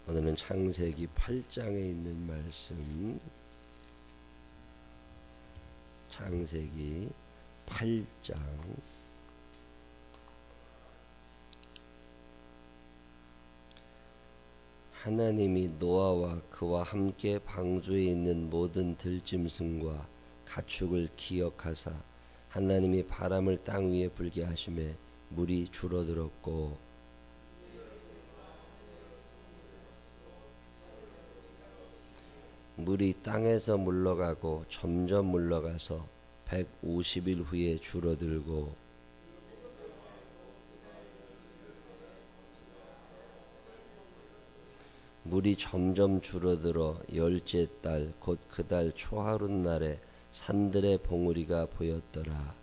오늘은 창세기 8장에 있는 말씀, 창세기 8장 하나님이 노아와 그와 함께 방주에 있는 모든 들짐승과 가축을 기억하사 하나님이 바람을 땅 위에 불게 하심에 물이 줄어들었고 물이 땅에서 물러가고 점점 물러가서 150일 후에 줄어들고 물이 점점 줄어들어 열째 달 곧 그 달 초하룻 날에 산들의 봉우리가 보였더라.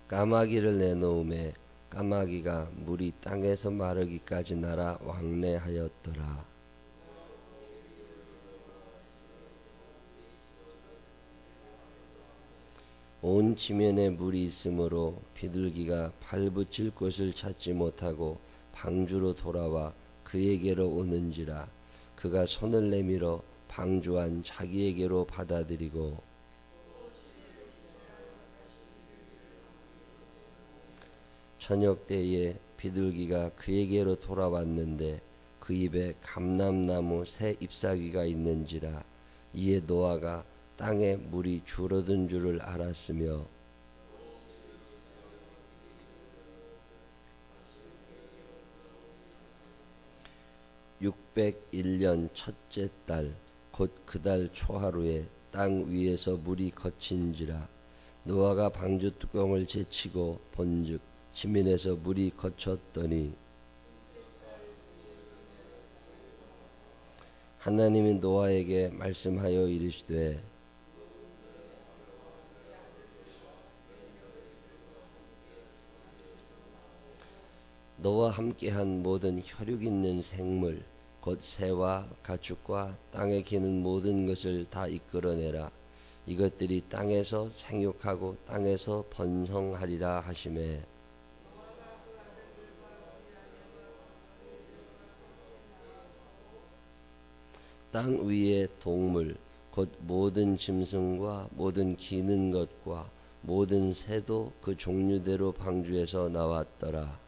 까마귀를 내놓음에 까마귀가 물이 땅에서 마르기까지 날아 왕래하였더라. 온 지면에 물이 있으므로 비둘기가 발붙일 곳을 찾지 못하고 방주로 돌아와 그에게로 오는지라. 그가 손을 내밀어 방주 안 자기에게로 받아들이고 저녁 때에 비둘기가 그에게로 돌아왔는데 그 입에 감람나무 새 잎사귀가 있는지라. 이에 노아가 땅에 물이 줄어든 줄을 알았으며 (601년) 첫째 달 곧 그 달 초하루에 땅 위에서 물이 거친지라. 노아가 방주 뚜껑을 제치고 본즉 지면에서 물이 거쳤더니 하나님이 노아에게 말씀하여 이르시되 너와 함께한 모든 혈육 있는 생물 곧 새와 가축과 땅에 기는 모든 것을 다 이끌어내라. 이것들이 땅에서 생육하고 땅에서 번성하리라 하시매 땅 위의 동물 곧 모든 짐승과 모든 기는 것과 모든 새도 그 종류대로 방주에서 나왔더라.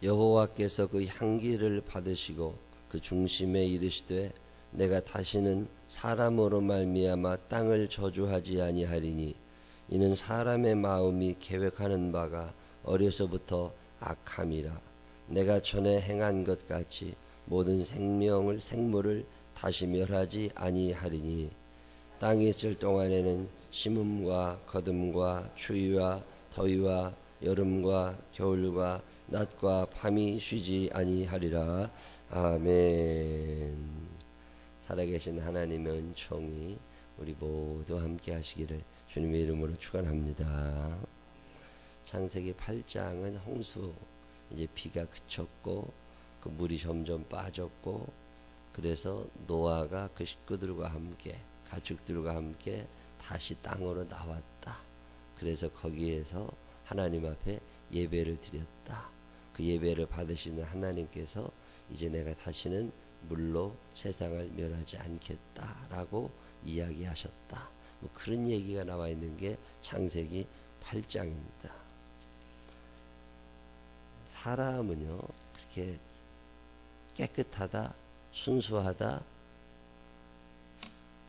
여호와께서 그 향기를 받으시고 그 중심에 이르시되 내가 다시는 사람으로 말미암아 땅을 저주하지 아니하리니 이는 사람의 마음이 계획하는 바가 어려서부터 악함이라. 내가 전에 행한 것 같이 모든 생물을 다시 멸하지 아니하리니 땅이 있을 동안에는 심음과 거둠과 추위와 더위와 여름과 겨울과 낮과 밤이 쉬지 아니하리라. 아멘. 살아계신 하나님의 은총이 우리 모두 함께 하시기를 주님의 이름으로 축원합니다. 창세기 8장은 홍수, 이제 비가 그쳤고 그 물이 점점 빠졌고 그래서 노아가 그 식구들과 함께 가축들과 함께 다시 땅으로 나왔다. 그래서 거기에서 하나님 앞에 예배를 드렸다. 그 예배를 받으시는 하나님께서 이제 내가 다시는 물로 세상을 멸하지 않겠다라고 이야기하셨다. 뭐 그런 얘기가 나와 있는 게 창세기 8장입니다. 사람은요 그렇게 깨끗하다, 순수하다,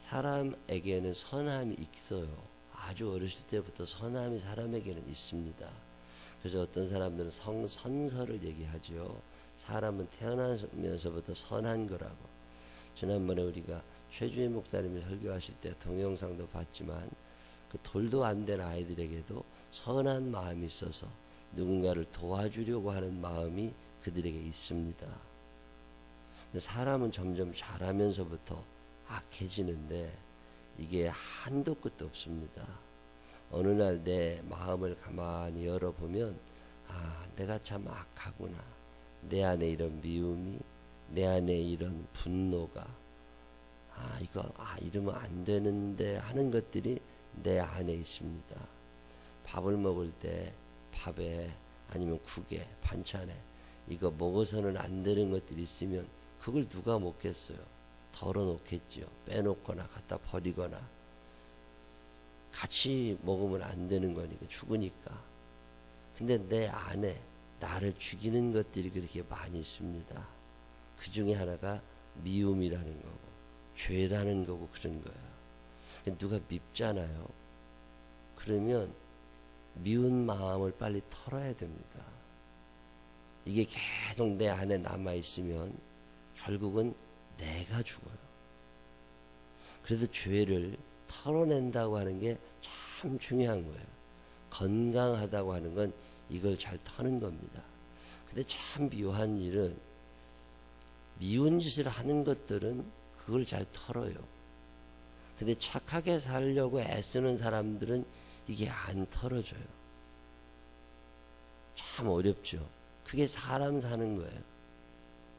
사람에게는 선함이 있어요. 아주 어렸을 때부터 선함이 사람에게는 있습니다. 그래서 어떤 사람들은 선서를 얘기하죠. 사람은 태어나면서부터 선한 거라고. 지난번에 우리가 최주희 목사님이 설교하실 때 동영상도 봤지만 그 돌도 안 된 아이들에게도 선한 마음이 있어서 누군가를 도와주려고 하는 마음이 그들에게 있습니다. 사람은 점점 자라면서부터 악해지는데 이게 한도 끝도 없습니다. 어느 날 내 마음을 가만히 열어보면 아, 내가 참 악하구나. 내 안에 이런 미움이, 내 안에 이런 분노가 이러면 안 되는데 하는 것들이 내 안에 있습니다. 밥을 먹을 때 밥에 아니면 국에 반찬에 이거 먹어서는 안 되는 것들이 있으면 그걸 누가 먹겠어요? 덜어놓겠죠. 빼놓거나 갖다 버리거나. 같이 먹으면 안 되는 거니까 죽으니까. 근데 내 안에 나를 죽이는 것들이 그렇게 많이 있습니다. 그 중에 하나가 미움이라는 거고 죄라는 거고 그런 거야. 누가 밉잖아요. 그러면 미운 마음을 빨리 털어야 됩니다. 이게 계속 내 안에 남아있으면 결국은 내가 죽어요. 그래서 죄를 털어낸다고 하는 게 참 중요한 거예요. 건강하다고 하는 건 이걸 잘 터는 겁니다. 근데 참 묘한 일은 미운 짓을 하는 것들은 그걸 잘 털어요. 근데 착하게 살려고 애쓰는 사람들은 이게 안 털어져요. 참 어렵죠. 그게 사람 사는 거예요.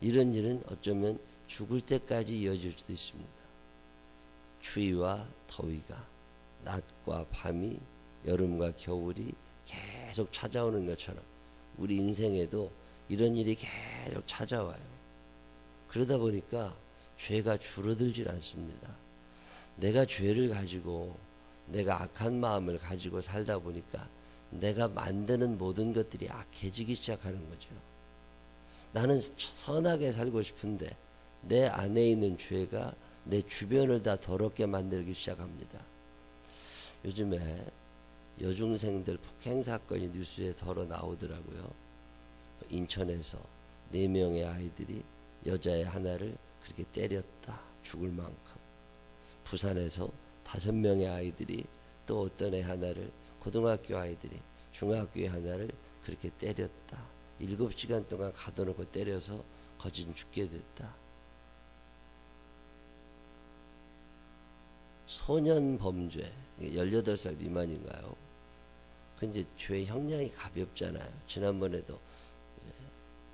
이런 일은 어쩌면 죽을 때까지 이어질 수도 있습니다. 추위와 더위가 낮과 밤이 여름과 겨울이 계속 찾아오는 것처럼 우리 인생에도 이런 일이 계속 찾아와요. 그러다 보니까 죄가 줄어들질 않습니다. 내가 죄를 가지고 내가 악한 마음을 가지고 살다 보니까 내가 만드는 모든 것들이 악해지기 시작하는 거죠. 나는 선하게 살고 싶은데 내 안에 있는 죄가 내 주변을 다 더럽게 만들기 시작합니다. 요즘에 여중생들 폭행 사건이 뉴스에 덜어 나오더라고요. 인천에서 4명의 아이들이 여자애 하나를 그렇게 때렸다. 죽을 만큼. 부산에서 5명의 아이들이 또 어떤 애 하나를 고등학교 아이들이 중학교의 하나를 그렇게 때렸다. 7시간 동안 가둬놓고 때려서 거진 죽게 됐다. 소년 범죄, 18살 미만인가요? 그 이제 죄 형량이 가볍잖아요. 지난번에도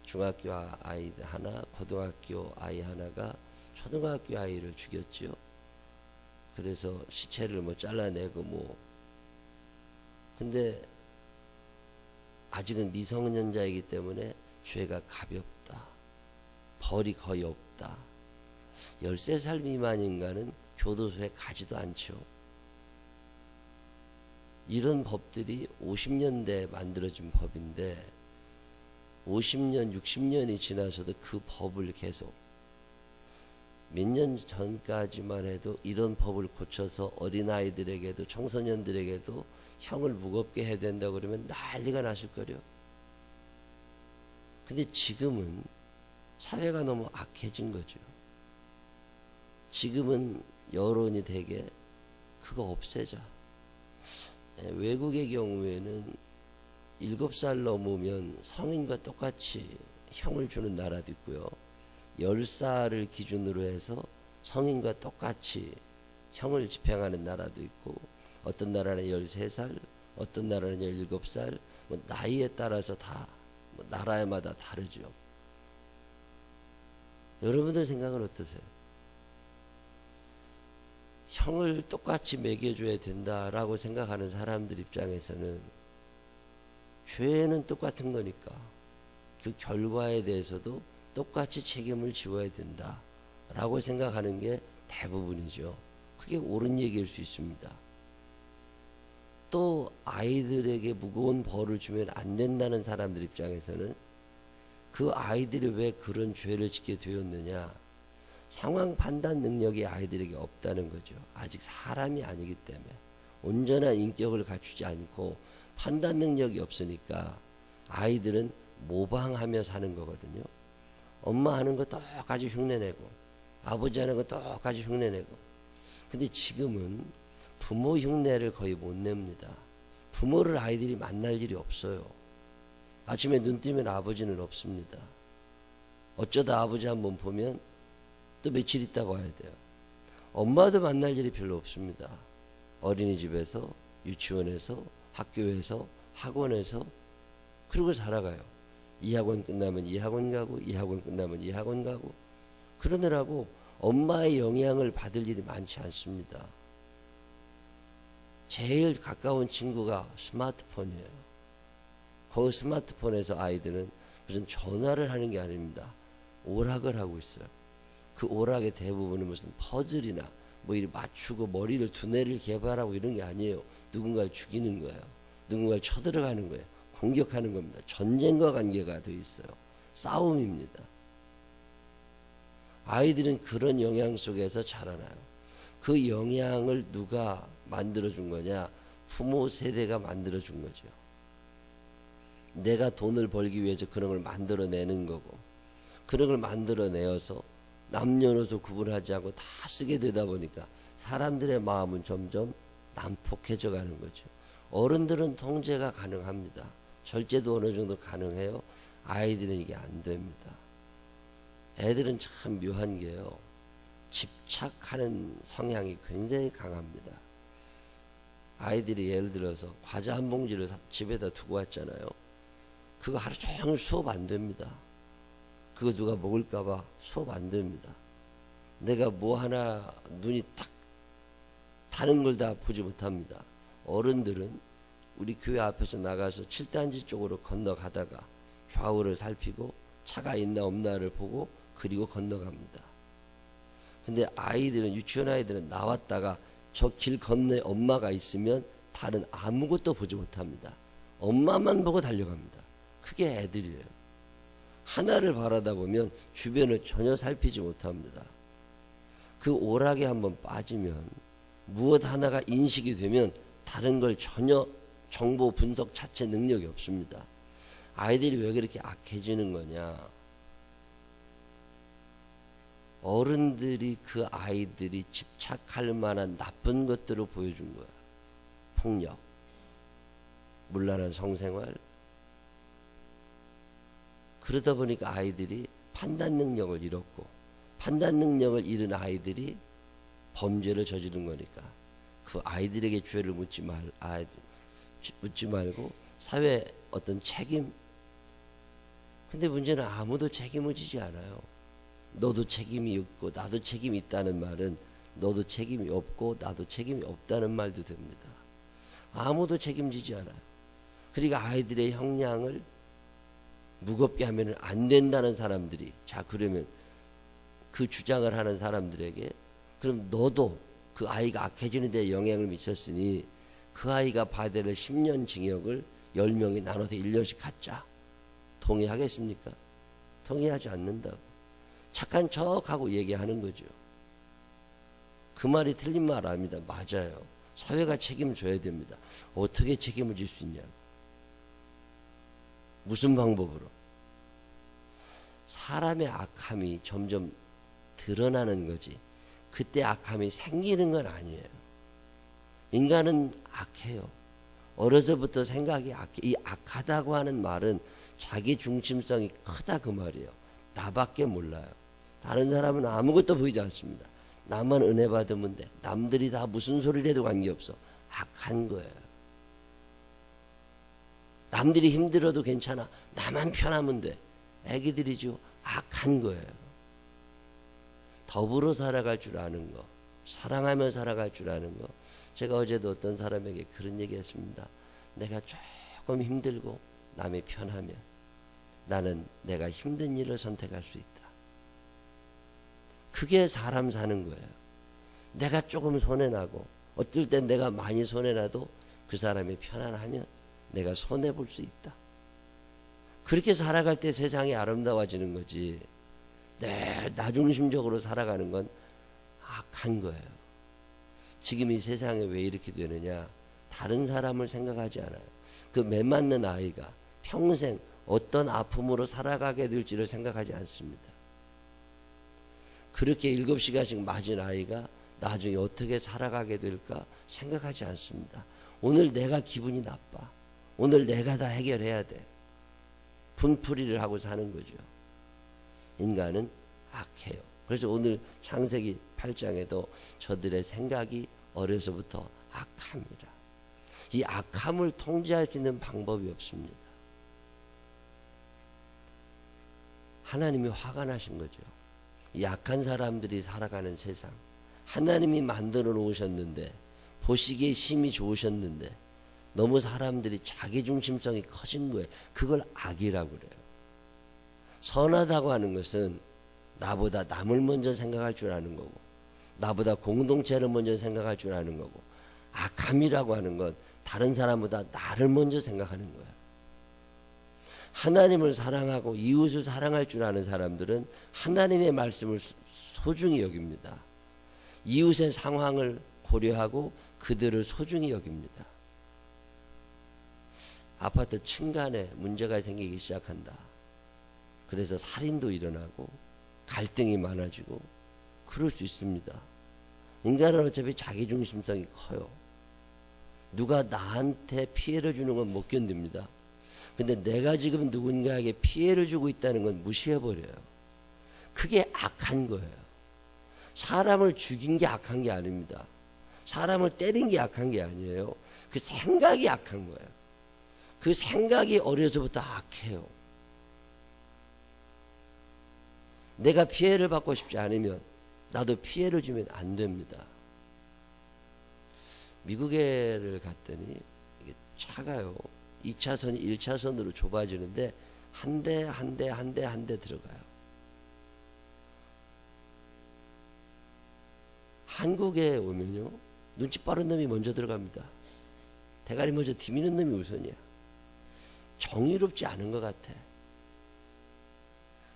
중학교 아이 하나, 고등학교 아이 하나가 초등학교 아이를 죽였지요. 그래서 시체를 잘라내고 근데 아직은 미성년자이기 때문에 죄가 가볍다. 벌이 거의 없다. 13살 미만인가는 교도소에 가지도 않죠. 이런 법들이 50년대에 만들어진 법인데 50년, 60년이 지나서도 그 법을 계속 몇 년 전까지만 해도 이런 법을 고쳐서 어린아이들에게도 청소년들에게도 형을 무겁게 해야 된다고 그러면 난리가 났을 거려. 근데 지금은 사회가 너무 악해진 거죠. 지금은 여론이 되게 그거 없애자. 외국의 경우에는 7살 넘으면 성인과 똑같이 형을 주는 나라도 있고요. 10살을 기준으로 해서 성인과 똑같이 형을 집행하는 나라도 있고, 어떤 나라는 13살, 어떤 나라는 17살, 나이에 따라서 다 나라마다 다르죠. 여러분들 생각은 어떠세요? 형을 똑같이 매겨줘야 된다라고 생각하는 사람들 입장에서는 죄는 똑같은 거니까 그 결과에 대해서도 똑같이 책임을 지어야 된다라고 생각하는 게 대부분이죠. 그게 옳은 얘기일 수 있습니다. 또 아이들에게 무거운 벌을 주면 안 된다는 사람들 입장에서는 그 아이들이 왜 그런 죄를 짓게 되었느냐, 상황 판단 능력이 아이들에게 없다는 거죠. 아직 사람이 아니기 때문에 온전한 인격을 갖추지 않고 판단 능력이 없으니까 아이들은 모방하며 사는 거거든요. 엄마 하는 거 똑같이 흉내내고 아버지 하는 거 똑같이 흉내내고. 근데 지금은 부모 흉내를 거의 못 냅니다. 부모를 아이들이 만날 일이 없어요. 아침에 눈 뜨면 아버지는 없습니다. 어쩌다 아버지 한번 보면 또 며칠 있다가 와야 돼요. 엄마도 만날 일이 별로 없습니다. 어린이집에서, 유치원에서, 학교에서, 학원에서, 그러고 살아가요. 이 학원 끝나면 이 학원 가고, 이 학원 끝나면 이 학원 가고, 그러느라고 엄마의 영향을 받을 일이 많지 않습니다. 제일 가까운 친구가 스마트폰이에요. 그 스마트폰에서 아이들은 무슨 전화를 하는 게 아닙니다. 오락을 하고 있어요. 그 오락의 대부분은 무슨 퍼즐이나 뭐 이렇게 맞추고 머리를 두뇌를 개발하고 이런 게 아니에요. 누군가를 죽이는 거예요. 누군가를 쳐들어가는 거예요. 공격하는 겁니다. 전쟁과 관계가 돼 있어요. 싸움입니다. 아이들은 그런 영향 속에서 자라나요. 그 영향을 누가 만들어준 거냐? 부모 세대가 만들어준 거죠. 내가 돈을 벌기 위해서 그런 걸 만들어내는 거고, 그런 걸 만들어내어서 남녀노소 구분하지 않고 다 쓰게 되다 보니까 사람들의 마음은 점점 난폭해져 가는 거죠. 어른들은 통제가 가능합니다. 절제도 어느 정도 가능해요. 아이들은 이게 안 됩니다. 애들은 참 묘한 게요. 집착하는 성향이 굉장히 강합니다. 아이들이 예를 들어서 과자 한 봉지를 집에다 두고 왔잖아요. 그거 하루 종일 수업 안 됩니다. 그거 누가 먹을까봐 수업 안 됩니다. 내가 뭐 하나 눈이 딱 다른 걸 다 보지 못합니다. 어른들은 우리 교회 앞에서 나가서 7단지 쪽으로 건너가다가 좌우를 살피고 차가 있나 없나를 보고 그리고 건너갑니다. 근데 아이들은, 유치원 아이들은 나왔다가 저 길 건너에 엄마가 있으면 다른 아무것도 보지 못합니다. 엄마만 보고 달려갑니다. 그게 애들이에요. 하나를 바라다 보면 주변을 전혀 살피지 못합니다. 그 오락에 한번 빠지면 무엇 하나가 인식이 되면 다른 걸 전혀 정보 분석 자체 능력이 없습니다. 아이들이 왜 그렇게 악해지는 거냐? 어른들이 그 아이들이 집착할 만한 나쁜 것들을 보여준 거야. 폭력, 문란한 성생활. 그러다 보니까 아이들이 판단 능력을 잃었고, 판단 능력을 잃은 아이들이 범죄를 저지른 거니까 그 아이들에게 죄를 묻지 말고 사회 어떤 책임. 근데 문제는 아무도 책임을 지지 않아요. 너도 책임이 있고 나도 책임이 있다는 말은 너도 책임이 없고 나도 책임이 없다는 말도 됩니다. 아무도 책임지지 않아요. 그러니까 아이들의 형량을 무겁게 하면 안 된다는 사람들이, 자 그러면 그 주장을 하는 사람들에게 그럼 너도 그 아이가 악해지는 데 영향을 미쳤으니 그 아이가 받아야 될 10년 징역을 10명이 나눠서 1년씩 갖자. 동의하겠습니까? 동의하지 않는다고. 착한 척하고 얘기하는 거죠. 그 말이 틀린 말 아닙니다. 맞아요. 사회가 책임을 져야 됩니다. 어떻게 책임을 질 수 있냐고. 무슨 방법으로? 사람의 악함이 점점 드러나는 거지. 그때 악함이 생기는 건 아니에요. 인간은 악해요. 어려서부터 생각이 악해. 이 악하다고 하는 말은 자기 중심성이 크다 그 말이에요. 나밖에 몰라요. 다른 사람은 아무것도 보이지 않습니다. 나만 은혜 받으면 돼. 남들이 다 무슨 소리를 해도 관계없어. 악한 거예요. 남들이 힘들어도 괜찮아. 나만 편하면 돼. 애기들이죠. 악한 거예요. 더불어 살아갈 줄 아는 거, 사랑하며 살아갈 줄 아는 거. 제가 어제도 어떤 사람에게 그런 얘기 했습니다. 내가 조금 힘들고 남이 편하면 나는 내가 힘든 일을 선택할 수 있다. 그게 사람 사는 거예요. 내가 조금 손해나고 어떨 땐 내가 많이 손해나도 그 사람이 편안하면 내가 손해볼 수 있다. 그렇게 살아갈 때 세상이 아름다워지는 거지. 나 중심적으로 살아가는 건 악한 거예요. 지금 이 세상에 왜 이렇게 되느냐? 다른 사람을 생각하지 않아요. 그 매 맞는 아이가 평생 어떤 아픔으로 살아가게 될지를 생각하지 않습니다. 그렇게 7시간씩 맞은 아이가 나중에 어떻게 살아가게 될까 생각하지 않습니다. 오늘 내가 기분이 나빠. 오늘 내가 다 해결해야 돼. 분풀이를 하고 사는 거죠. 인간은 악해요. 그래서 오늘 창세기 8장에도 저들의 생각이 어려서부터 악합니다. 이 악함을 통제할 수 있는 방법이 없습니다. 하나님이 화가 나신 거죠. 약한 사람들이 살아가는 세상, 하나님이 만들어 놓으셨는데, 보시기에 심히 좋으셨는데 너무 사람들이 자기중심성이 커진 거예요. 그걸 악이라고 그래요. 선하다고 하는 것은 나보다 남을 먼저 생각할 줄 아는 거고, 나보다 공동체를 먼저 생각할 줄 아는 거고, 악함이라고 하는 건 다른 사람보다 나를 먼저 생각하는 거예요. 하나님을 사랑하고 이웃을 사랑할 줄 아는 사람들은 하나님의 말씀을 소중히 여깁니다. 이웃의 상황을 고려하고 그들을 소중히 여깁니다. 아파트 층간에 문제가 생기기 시작한다. 그래서 살인도 일어나고 갈등이 많아지고 그럴 수 있습니다. 인간은 어차피 자기중심성이 커요. 누가 나한테 피해를 주는 건 못 견딥니다. 근데 내가 지금 누군가에게 피해를 주고 있다는 건 무시해버려요. 그게 악한 거예요. 사람을 죽인 게 악한 게 아닙니다. 사람을 때린 게 악한 게 아니에요. 그 생각이 악한 거예요. 그 생각이 어려서부터 악해요. 내가 피해를 받고 싶지 않으면 나도 피해를 주면 안 됩니다. 미국에를 갔더니 이게 차가요. 2차선이 1차선으로 좁아지는데 한 대 한 대 한 대 한 대 들어가요. 한국에 오면요, 눈치 빠른 놈이 먼저 들어갑니다. 대가리 먼저 디미는 놈이 우선이야. 정의롭지 않은 것 같아.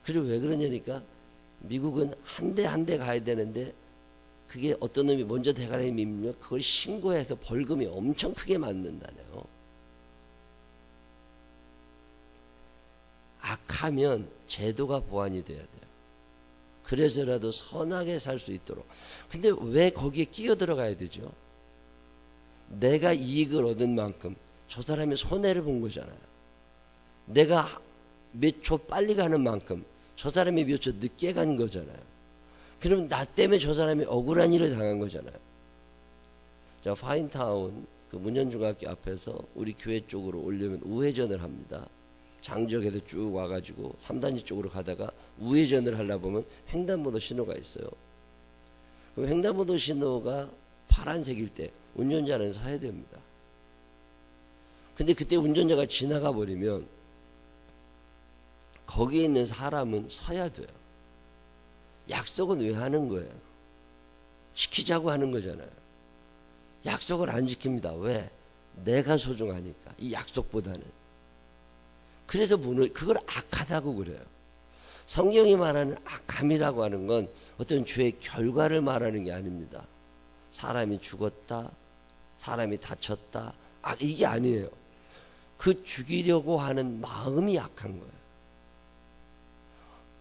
그리고 왜 그러냐니까 미국은 한 대 한 대 가야 되는데 그게 어떤 놈이 먼저 대가리에 밀면 그걸 신고해서 벌금이 엄청 크게 맞는다네요. 악하면 제도가 보완이 돼야 돼요. 그래서라도 선하게 살 수 있도록. 근데 왜 거기에 끼어 들어가야 되죠? 내가 이익을 얻은 만큼 저 사람이 손해를 본 거잖아요. 내가 몇 초 빨리 가는 만큼 저 사람이 몇 초 늦게 간 거잖아요. 그럼 나 때문에 저 사람이 억울한 일을 당한 거잖아요. 자, 파인타운 그 문현중학교 앞에서 우리 교회 쪽으로 오려면 우회전을 합니다. 장지역에서 쭉 와가지고 3단지 쪽으로 가다가 우회전을 하려 보면 횡단보도 신호가 있어요. 그럼 횡단보도 신호가 파란색일 때 운전자는 서야 됩니다. 근데 그때 운전자가 지나가 버리면 거기에 있는 사람은 서야 돼요. 약속은 왜 하는 거예요? 지키자고 하는 거잖아요. 약속을 안 지킵니다. 왜? 내가 소중하니까. 이 약속보다는. 그래서 그걸 악하다고 그래요. 성경이 말하는 악함이라고 하는 건 어떤 죄의 결과를 말하는 게 아닙니다. 사람이 죽었다, 사람이 다쳤다, 이게 아니에요. 그 죽이려고 하는 마음이 악한 거예요.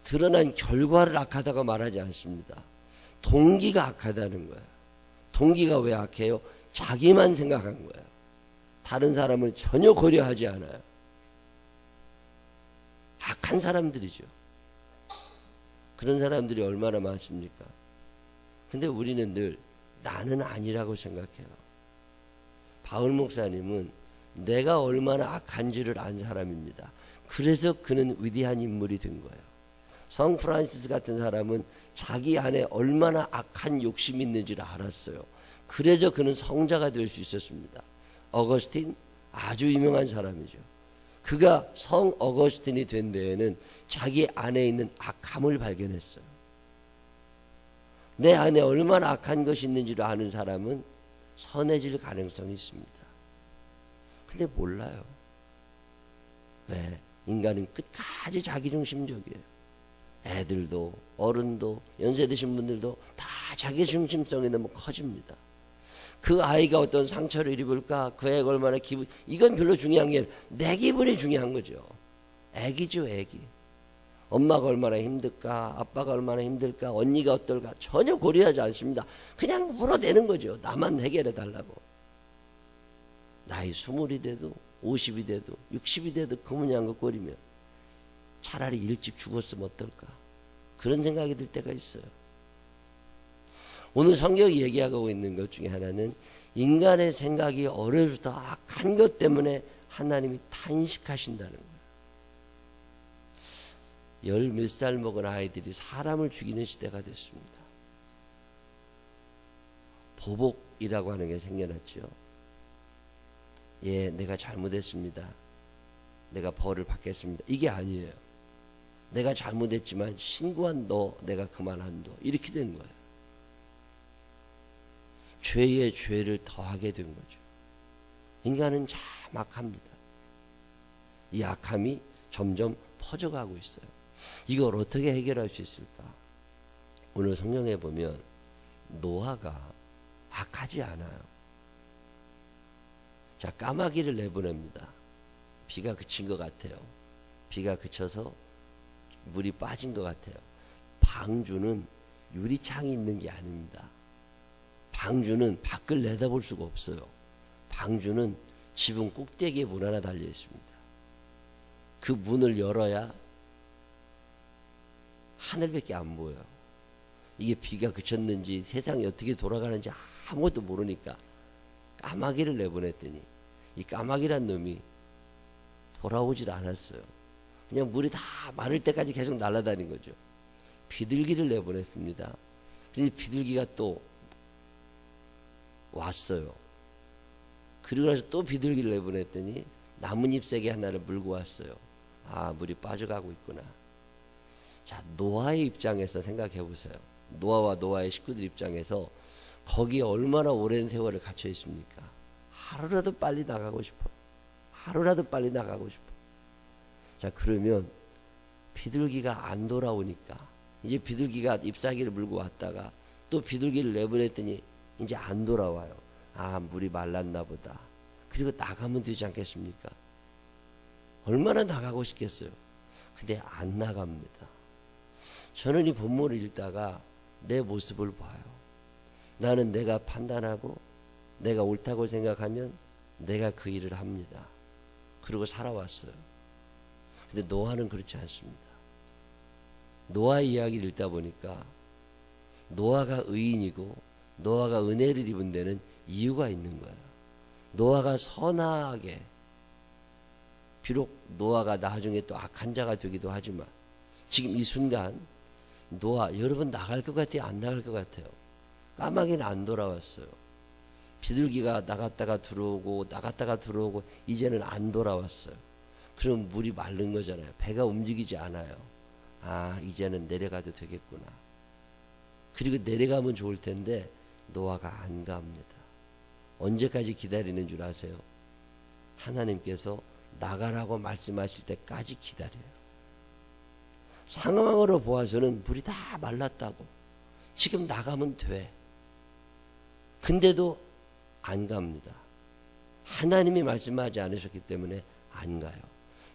드러난 결과를 악하다고 말하지 않습니다. 동기가 악하다는 거예요. 동기가 왜 악해요? 자기만 생각한 거예요. 다른 사람을 전혀 고려하지 않아요. 악한 사람들이죠. 그런 사람들이 얼마나 많습니까? 근데 우리는 늘 나는 아니라고 생각해요. 바울 목사님은 내가 얼마나 악한지를 안 사람입니다. 그래서 그는 위대한 인물이 된 거예요. 성 프란시스 같은 사람은 자기 안에 얼마나 악한 욕심이 있는지를 알았어요. 그래서 그는 성자가 될 수 있었습니다. 어거스틴 아주 유명한 사람이죠. 그가 성 어거스틴이 된 데에는 자기 안에 있는 악함을 발견했어요. 내 안에 얼마나 악한 것이 있는지를 아는 사람은 선해질 가능성이 있습니다. 근데 몰라요. 왜? 인간은 끝까지 자기중심적이에요. 애들도 어른도 연세 드신 분들도 다 자기중심성이 너무 커집니다. 그 아이가 어떤 상처를 입을까, 그 애가 얼마나 이건 별로 중요한 게 아니라 내 기분이 중요한 거죠. 애기죠, 애기. 엄마가 얼마나 힘들까, 아빠가 얼마나 힘들까, 언니가 어떨까 전혀 고려하지 않습니다. 그냥 물어대는 거죠. 나만 해결해 달라고. 나이 20이 돼도 50이 돼도 60이 돼도 거무냥거 거리면 차라리 일찍 죽었으면 어떨까, 그런 생각이 들 때가 있어요. 오늘 성경이 얘기하고 있는 것 중에 하나는 인간의 생각이 어려서부터 악한 것 때문에 하나님이 탄식하신다는 거예요. 열 몇 살 먹은 아이들이 사람을 죽이는 시대가 됐습니다. 보복이라고 하는 게 생겨났죠. 예, 내가 잘못했습니다. 내가 벌을 받겠습니다. 이게 아니에요. 내가 잘못했지만 신고한도 내가 그만한도 이렇게 된 거예요. 죄에 죄를 더하게 된 거죠. 인간은 참 악합니다. 이 악함이 점점 퍼져가고 있어요. 이걸 어떻게 해결할 수 있을까? 오늘 성경에 보면 노아가 악하지 않아요. 자, 까마귀를 내보냅니다. 비가 그친 것 같아요. 비가 그쳐서 물이 빠진 것 같아요. 방주는 유리창이 있는 게 아닙니다. 방주는 밖을 내다볼 수가 없어요. 방주는 지붕 꼭대기에 문 하나 달려 있습니다. 그 문을 열어야 하늘밖에 안 보여요. 이게 비가 그쳤는지 세상이 어떻게 돌아가는지 아무것도 모르니까 까마귀를 내보냈더니 이 까마귀란 놈이 돌아오질 않았어요. 그냥 물이 다 마를 때까지 계속 날아다닌 거죠. 비둘기를 내보냈습니다. 그런데 비둘기가 또 왔어요. 그리고 나서 또 비둘기를 내보냈더니 나뭇잎 새개 하나를 물고 왔어요. 아, 물이 빠져가고 있구나. 자, 노아의 입장에서 생각해 보세요. 노아와 노아의 식구들 입장에서 거기에 얼마나 오랜 세월을 갇혀 있습니까? 하루라도 빨리 나가고 싶어. 하루라도 빨리 나가고 싶어. 자, 그러면 비둘기가 안 돌아오니까 이제 비둘기가 잎사귀를 물고 왔다가 또 비둘기를 내보냈더니 이제 안 돌아와요. 아, 물이 말랐나 보다. 그리고 나가면 되지 않겠습니까? 얼마나 나가고 싶겠어요. 근데 안 나갑니다. 저는 이 본문을 읽다가 내 모습을 봐요. 나는 내가 판단하고 내가 옳다고 생각하면 내가 그 일을 합니다. 그리고 살아왔어요. 근데 노아는 그렇지 않습니다. 노아의 이야기를 읽다 보니까 노아가 의인이고 노아가 은혜를 입은 데는 이유가 있는 거예요. 노아가 선하게, 비록 노아가 나중에 또 악한 자가 되기도 하지만 지금 이 순간 노아, 여러분 나갈 것 같아요? 안 나갈 것 같아요? 까마귀는 안 돌아왔어요. 비둘기가 나갔다가 들어오고 나갔다가 들어오고 이제는 안 돌아왔어요. 그럼 물이 마른 거잖아요. 배가 움직이지 않아요. 아, 이제는 내려가도 되겠구나. 그리고 내려가면 좋을 텐데 노아가 안 갑니다. 언제까지 기다리는 줄 아세요? 하나님께서 나가라고 말씀하실 때까지 기다려요. 상황으로 보아서는 물이 다 말랐다고. 지금 나가면 돼. 근데도 안 갑니다. 하나님이 말씀하지 않으셨기 때문에 안 가요.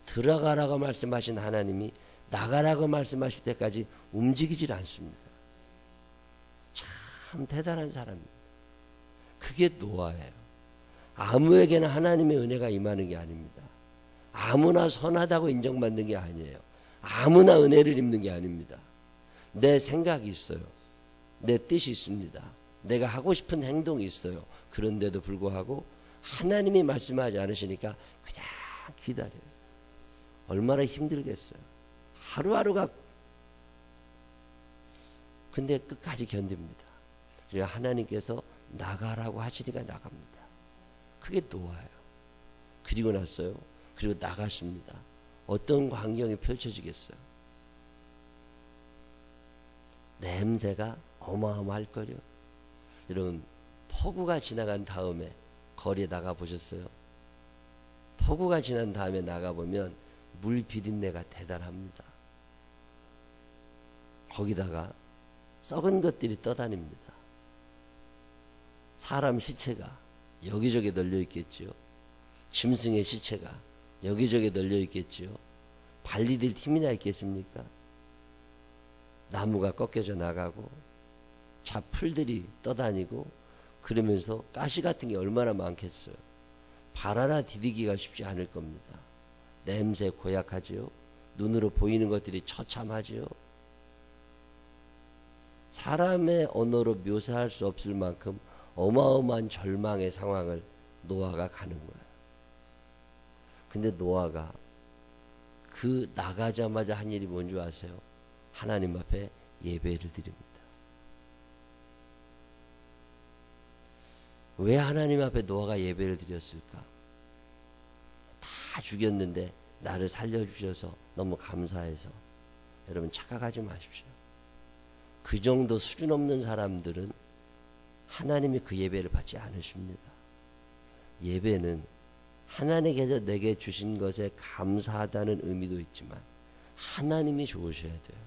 들어가라고 말씀하신 하나님이 나가라고 말씀하실 때까지 움직이질 않습니다. 참 대단한 사람입니다. 그게 노아예요. 아무에게나 하나님의 은혜가 임하는 게 아닙니다. 아무나 선하다고 인정받는 게 아니에요. 아무나 은혜를 입는 게 아닙니다. 내 생각이 있어요. 내 뜻이 있습니다. 내가 하고 싶은 행동이 있어요. 그런데도 불구하고 하나님이 말씀하지 않으시니까 그냥 기다려요. 얼마나 힘들겠어요. 하루하루가. 근데 끝까지 견딥니다. 그래서 하나님께서 나가라고 하시니까 나갑니다. 그게 노아예요. 그리고 났어요. 그리고 나갔습니다. 어떤 광경이 펼쳐지겠어요? 냄새가 어마어마할걸요. 여러분, 폭우가 지나간 다음에 거리에 나가 보셨어요? 폭우가 지난 다음에 나가보면 물 비린내가 대단합니다. 거기다가 썩은 것들이 떠다닙니다. 사람 시체가 여기저기 널려 있겠지요. 짐승의 시체가 여기저기 널려 있겠지요. 발디딜 힘이나 있겠습니까? 나무가 꺾여져 나가고 잡풀들이 떠다니고 그러면서 가시 같은 게 얼마나 많겠어요. 발 하나 디디기가 쉽지 않을 겁니다. 냄새 고약하지요. 눈으로 보이는 것들이 처참하지요. 사람의 언어로 묘사할 수 없을 만큼 어마어마한 절망의 상황을 노아가 가는 거예요. 근데 노아가 그 나가자마자 한 일이 뭔지 아세요? 하나님 앞에 예배를 드립니다. 왜 하나님 앞에 노아가 예배를 드렸을까? 다 죽였는데 나를 살려주셔서 너무 감사해서. 여러분 착각하지 마십시오. 그 정도 수준 없는 사람들은 하나님이 그 예배를 받지 않으십니다. 예배는 하나님께서 내게 주신 것에 감사하다는 의미도 있지만 하나님이 좋으셔야 돼요.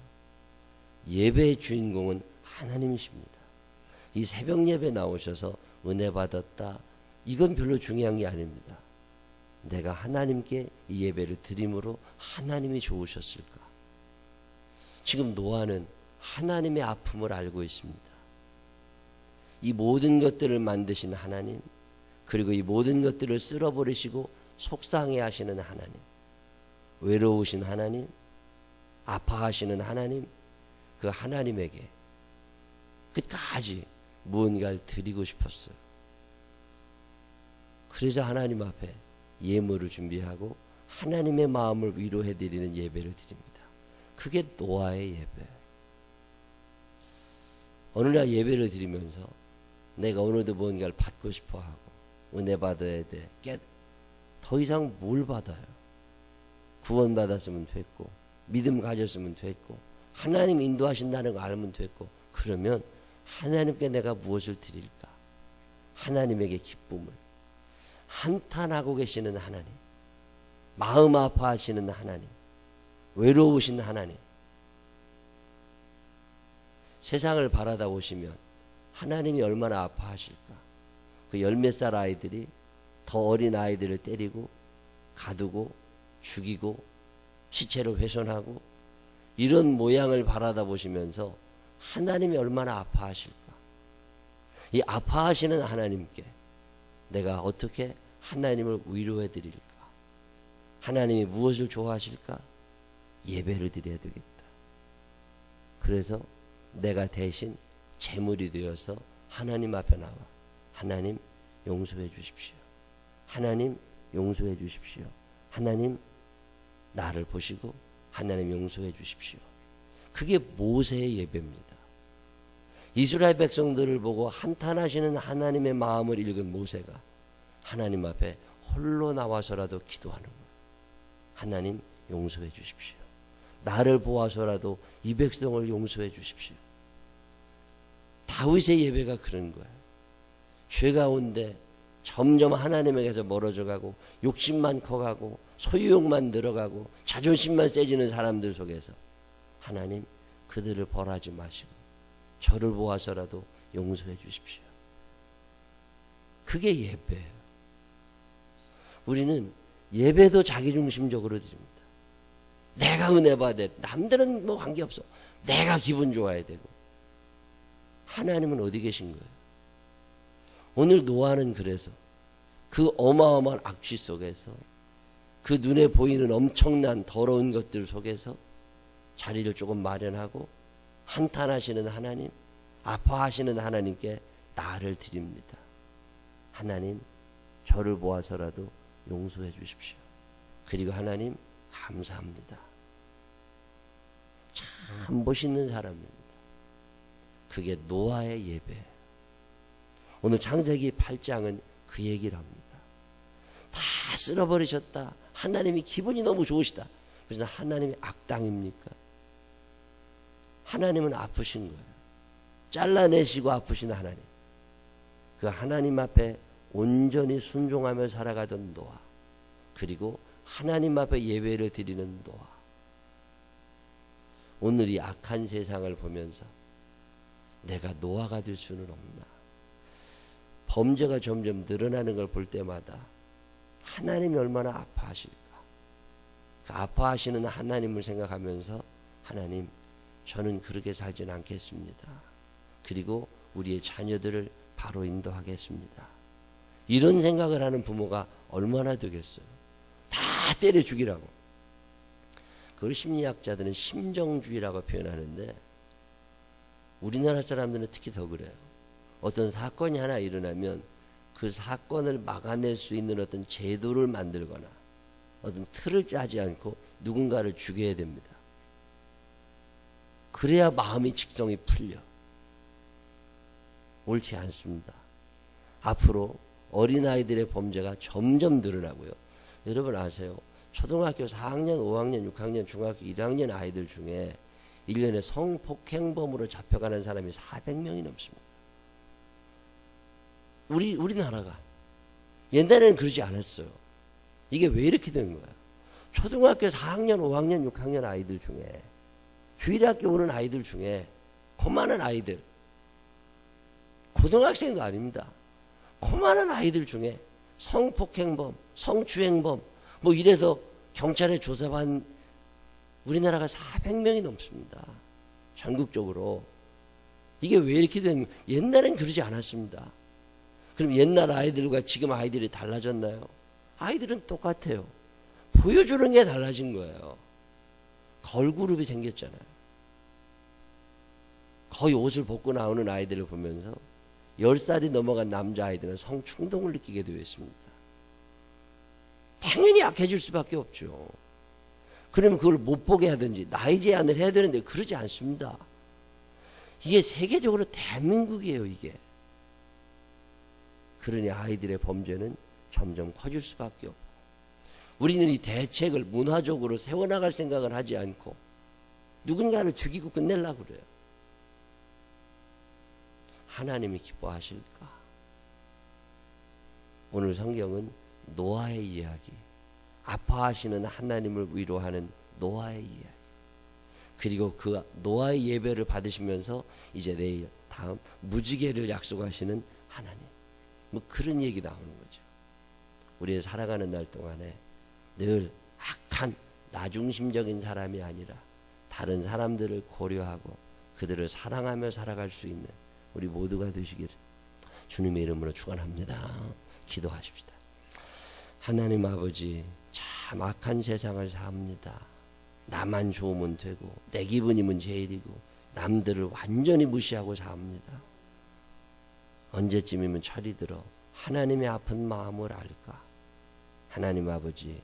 예배의 주인공은 하나님이십니다. 이 새벽 예배 나오셔서 은혜 받았다, 이건 별로 중요한 게 아닙니다. 내가 하나님께 이 예배를 드림으로 하나님이 좋으셨을까? 지금 노아는 하나님의 아픔을 알고 있습니다. 이 모든 것들을 만드신 하나님, 그리고 이 모든 것들을 쓸어버리시고 속상해 하시는 하나님, 외로우신 하나님, 아파하시는 하나님, 그 하나님에게 끝까지 무언가를 드리고 싶었어요. 그래서 하나님 앞에 예물을 준비하고 하나님의 마음을 위로해드리는 예배를 드립니다. 그게 노아의 예배. 어느 날 예배를 드리면서 내가 오늘도 무언가를 받고 싶어하고 은혜 받아야 돼. 더 이상 뭘 받아요? 구원받았으면 됐고 믿음 가졌으면 됐고 하나님 인도하신다는 거 알면 됐고, 그러면 하나님께 내가 무엇을 드릴까? 하나님에게 기쁨을, 한탄하고 계시는 하나님, 마음 아파하시는 하나님, 외로우신 하나님, 세상을 바라다 보시면 하나님이 얼마나 아파하실까? 그 10몇 살 아이들이 더 어린 아이들을 때리고 가두고 죽이고 시체로 훼손하고 이런 모양을 바라다 보시면서 하나님이 얼마나 아파하실까? 이 아파하시는 하나님께 내가 어떻게 하나님을 위로해 드릴까? 하나님이 무엇을 좋아하실까? 예배를 드려야 되겠다. 그래서 내가 대신 제물이 되어서 하나님 앞에 나와 하나님 용서해 주십시오. 하나님 용서해 주십시오. 하나님 나를 보시고 하나님 용서해 주십시오. 그게 모세의 예배입니다. 이스라엘 백성들을 보고 한탄하시는 하나님의 마음을 읽은 모세가 하나님 앞에 홀로 나와서라도 기도하는 거예요. 하나님 용서해 주십시오. 나를 보아서라도 이 백성을 용서해 주십시오. 다윗의 예배가 그런 거예요. 죄 가운데 점점 하나님에게서 멀어져 가고 욕심만 커가고 소유욕만 늘어가고 자존심만 세지는 사람들 속에서 하나님 그들을 벌하지 마시고 저를 보아서라도 용서해 주십시오. 그게 예배예요. 우리는 예배도 자기중심적으로 드립니다. 내가 은혜 받아야 돼. 남들은 뭐 관계없어. 내가 기분 좋아야 되고. 하나님은 어디 계신 거예요? 오늘 노아는 그래서 그 어마어마한 악취 속에서 그 눈에 보이는 엄청난 더러운 것들 속에서 자리를 조금 마련하고 한탄하시는 하나님, 아파하시는 하나님께 나를 드립니다. 하나님, 저를 보아서라도 용서해 주십시오. 그리고 하나님, 감사합니다. 참 멋있는 사람입니다. 그게 노아의 예배예요. 오늘 창세기 8장은 그 얘기를 합니다. 다 쓸어버리셨다. 하나님이 기분이 너무 좋으시다. 그래서 하나님이 악당입니까? 하나님은 아프신 거예요. 잘라내시고 아프신 하나님. 그 하나님 앞에 온전히 순종하며 살아가던 노아, 그리고 하나님 앞에 예배를 드리는 노아. 오늘 이 악한 세상을 보면서 내가 노아가 될 수는 없나? 범죄가 점점 늘어나는 걸 볼 때마다 하나님이 얼마나 아파하실까? 그 아파하시는 하나님을 생각하면서 하나님, 저는 그렇게 살진 않겠습니다. 그리고 우리의 자녀들을 바로 인도하겠습니다. 이런 생각을 하는 부모가 얼마나 되겠어요? 다 때려 죽이라고. 그걸 심리학자들은 심정주의라고 표현하는데 우리나라 사람들은 특히 더 그래요. 어떤 사건이 하나 일어나면 그 사건을 막아낼 수 있는 어떤 제도를 만들거나 어떤 틀을 짜지 않고 누군가를 죽여야 됩니다. 그래야 마음의 직성이 풀려. 옳지 않습니다. 앞으로 어린아이들의 범죄가 점점 늘어나고요. 여러분 아세요? 초등학교 4학년, 5학년, 6학년, 중학교 1학년 아이들 중에 1년에 성폭행범으로 잡혀가는 사람이 400명이 넘습니다. 우리나라가. 옛날에는 그러지 않았어요. 이게 왜 이렇게 된 거야? 초등학교 4학년, 5학년, 6학년 아이들 중에, 주일학교 오는 아이들 중에, 그 많은 아이들, 고등학생도 아닙니다. 그 많은 아이들 중에 성폭행범, 성추행범, 뭐 이래서 경찰에 조사받은 우리나라가 400명이 넘습니다. 전국적으로. 이게 왜 이렇게 된, 옛날엔 그러지 않았습니다. 그럼 옛날 아이들과 지금 아이들이 달라졌나요? 아이들은 똑같아요. 보여주는 게 달라진 거예요. 걸그룹이 생겼잖아요. 거의 옷을 벗고 나오는 아이들을 보면서 10살이 넘어간 남자아이들은 성충동을 느끼게 되어 있습니다. 당연히 약해질 수밖에 없죠. 그러면 그걸 못 보게 하든지 나이 제한을 해야 되는데 그러지 않습니다. 이게 세계적으로 대한민국이에요, 이게. 그러니 아이들의 범죄는 점점 커질 수밖에 없고, 우리는 이 대책을 문화적으로 세워나갈 생각을 하지 않고 누군가를 죽이고 끝내려고 그래요. 하나님이 기뻐하실까? 오늘 성경은 노아의 이야기, 아파하시는 하나님을 위로하는 노아의 이야기, 그리고 그 노아의 예배를 받으시면서 이제 내일 다음 무지개를 약속하시는 하나님, 뭐 그런 얘기 나오는 거죠. 우리의 살아가는 날 동안에 늘 악한 나중심적인 사람이 아니라 다른 사람들을 고려하고 그들을 사랑하며 살아갈 수 있는 우리 모두가 되시기를 주님의 이름으로 축원합니다. 기도하십시다. 하나님 아버지, 참 악한 세상을 삽니다. 나만 좋으면 되고 내 기분이면 제일이고 남들을 완전히 무시하고 삽니다. 언제쯤이면 철이 들어 하나님의 아픈 마음을 알까? 하나님 아버지,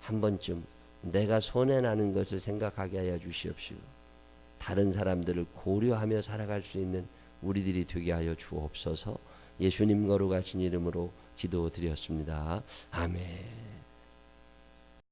한 번쯤 내가 손해나는 것을 생각하게 하여 주시옵시고 다른 사람들을 고려하며 살아갈 수 있는 우리들이 되게 하여 주옵소서. 예수님 거룩하신 이름으로 기도드렸습니다. 아멘.